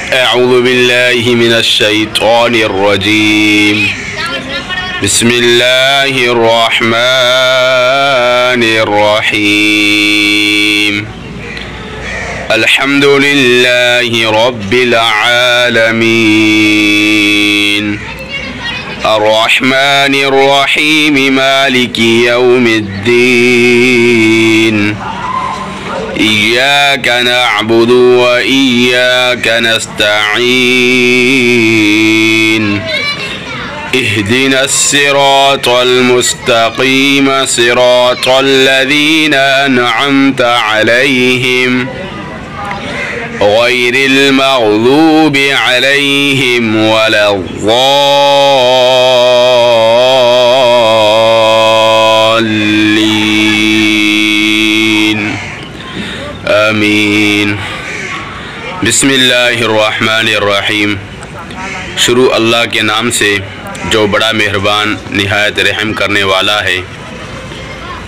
अऊज़ु बिल्लाहि मिनश्शैतानिर्रजीम। बिस्मिल्लाहिर्रहमानिर्रहीम। अल्हम्दुलिल्लाहि रब्बिल आलमीन। अर्रहमानिर्रहीम मालिकि यौमिद्दीन। इय्याका नअबुदु व इय्याका नस्तईन। इहदिनस सिरातल मुस्तकीम सिरातल लज़ीना अनअमता अलैहिम गैरिल मग़ज़ूबि अलैहिम वलद्दाल्लीन। आमीन। बिस्मिल्लाहिर्रहमानिर्रहीम। शुरू अल्लाह के नाम से जो बड़ा मेहरबान निहायत रहम करने वाला है।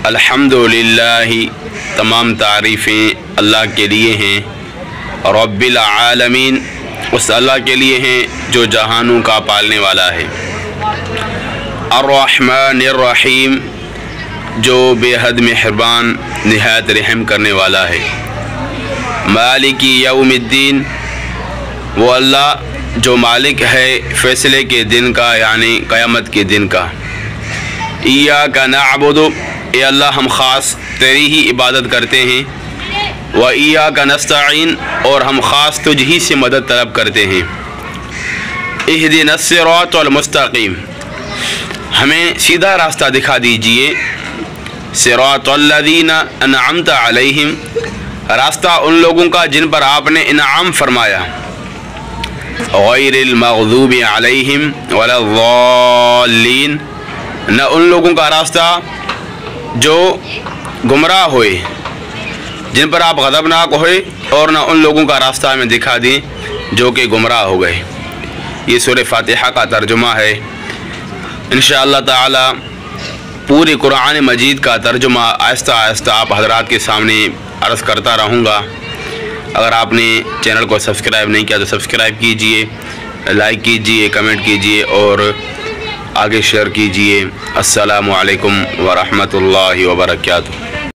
अल्हम्दुलिल्लाहि, तमाम तारीफ़ें अल्लाह के लिए हैं। रब्बिल आलमीन, उस अल्लाह के लिए हैं जो जहानों का पालने वाला है। अर्रहमानिर्रहीम, जो बेहद मेहरबान निहायत रहम करने वाला है। मालिकी यौमिद्दीन, वो अल्लाह जो मालिक है फ़ैसले के दिन का, यानी क़यामत के दिन का। इय्याका नअबुदु, ए अल्लाह हम ख़ास तेरी ही इबादत करते हैं। व इय्याका नस्तईन, और हम ख़ास तुझ ही से मदद तलब करते हैं। इहदिनस सिरातल मुस्तकीम, हमें सीधा रास्ता दिखा दीजिए। सिरातल लज़ीना अनअमता अलैहिम, रास्ता उन लोगों का जिन पर आपने इनाम फरमाया। गैरिल मग़ज़ूबि अलैहिम वलद्दाल्लीन, न उन लोगों का रास्ता जो गुमराह हुए, जिन पर आप गज़बनाक हुए, और न उन लोगों का रास्ता हमें दिखा दें जो कि गुमराह हो गए। ये सूरह फातिहा का तर्जुमा है। इंशाअल्लाह ताला पूरे कुरान मजीद का तर्जुमा आहिस्ता आहिस्ता आप हज़रात के सामने अर्ज़ करता रहूँगा। अगर आपने चैनल को सब्सक्राइब नहीं किया तो सब्सक्राइब कीजिए, लाइक कीजिए, कमेंट कीजिए और आगे शेयर कीजिए। अस्सलामु अलैकुम व रहमतुल्लाहि व बरकातुहू।